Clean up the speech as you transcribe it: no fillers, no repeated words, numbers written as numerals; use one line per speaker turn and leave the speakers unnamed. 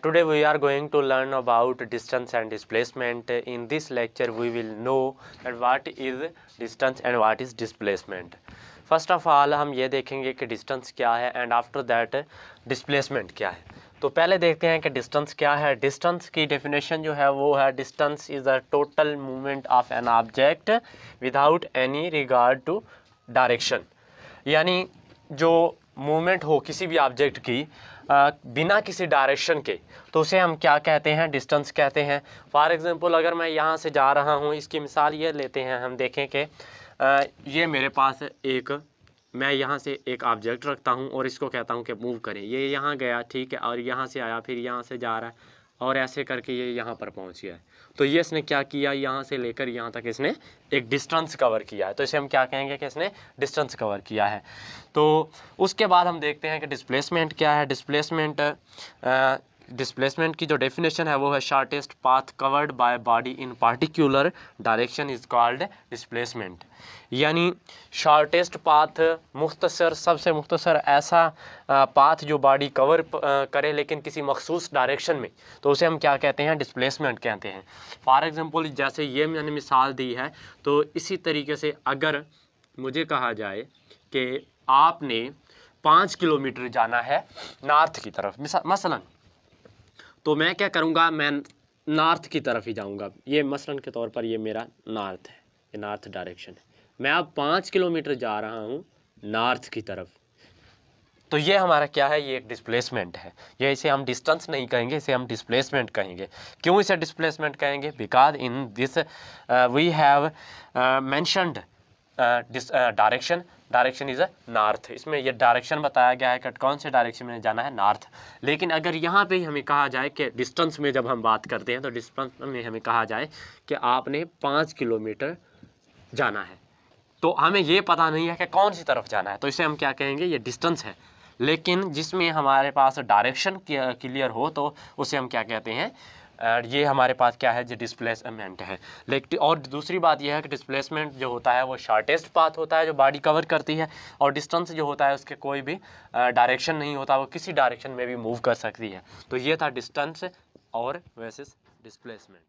Today we are going to learn about distance and displacement. In this lecture we will know that what is distance and what is displacement. First of all हम ये देखेंगे कि distance क्या है and after that displacement क्या है. तो पहले देखते हैं कि distance क्या है. Distance की definition जो है वो है distance is the total movement of an object without any regard to direction. यानी जो मूवमेंट हो किसी भी ऑब्जेक्ट की बिना किसी डायरेक्शन के, तो उसे हम क्या कहते हैं, डिस्टेंस कहते हैं. फॉर एग्जांपल अगर मैं यहाँ से जा रहा हूँ, इसकी मिसाल ये लेते हैं, हम देखें कि ये मेरे पास मैं यहाँ से एक ऑब्जेक्ट रखता हूँ और इसको कहता हूँ कि मूव करें. ये यहाँ गया, ठीक है, और यहाँ से आया, फिर यहाँ से जा रहा है और ऐसे करके ये यहाँ पर पहुँच गया है. तो ये इसने क्या किया, यहाँ से लेकर यहाँ तक इसने एक डिस्टेंस कवर किया है. तो इसे हम क्या कहेंगे कि इसने डिस्टेंस कवर किया है. तो उसके बाद हम देखते हैं कि डिस्प्लेसमेंट क्या है. डिस्प्लेसमेंट की जो डेफिनेशन है वो है shortest path covered by body in particular direction is called displacement. यानी शॉर्टेस्ट पाथ, मुख्तसर, सबसे मुख्तसर ऐसा पाथ जो बॉडी कवर करे लेकिन किसी मखसूस डायरेक्शन में, तो उसे हम क्या कहते हैं, डिस्प्लेसमेंट कहते हैं. फॉर एग्जांपल जैसे ये मैंने मिसाल दी है, तो इसी तरीके से अगर मुझे कहा जाए कि आपने 5 किलोमीटर जाना है नॉर्थ की तरफ मसलन, तो मैं क्या करूँगा, मैं नॉर्थ की तरफ ही जाऊँगा. ये मसलन के तौर पर ये मेरा नॉर्थ है, ये नॉर्थ डायरेक्शन है. मैं अब 5 किलोमीटर जा रहा हूँ नॉर्थ की तरफ. तो ये हमारा क्या है, ये एक डिस्प्लेसमेंट है. ये इसे हम डिस्टेंस नहीं कहेंगे, इसे हम डिस्प्लेसमेंट कहेंगे. क्यों इसे डिस्प्लेसमेंट कहेंगे? Because in this we have mentioned direction is a north. इसमें ये डायरेक्शन बताया गया है कि कौन से डायरेक्शन में जाना है, नॉर्थ. लेकिन अगर यहाँ पे हमें कहा जाए कि डिस्टेंस में जब हम बात करते हैं, तो डिस्टेंस में हमें कहा जाए कि आपने 5 किलोमीटर जाना है, तो हमें ये पता नहीं है कि कौन सी तरफ जाना है, तो इसे हम क्या कहेंगे, ये डिस्टेंस है. लेकिन जिसमें हमारे पास डायरेक्शन क्लियर हो, तो उसे हम क्या कहते हैं, ये हमारे पास क्या है, जो डिस्प्लेसमेंट है. लेकिन और दूसरी बात यह है कि डिस्प्लेसमेंट जो होता है वो शॉर्टेस्ट पाथ होता है जो बॉडी कवर करती है, और डिस्टेंस जो होता है उसके कोई भी डायरेक्शन नहीं होता, वो किसी डायरेक्शन में भी मूव कर सकती है. तो ये था डिस्टेंस और वर्सेस डिस्प्लेसमेंट.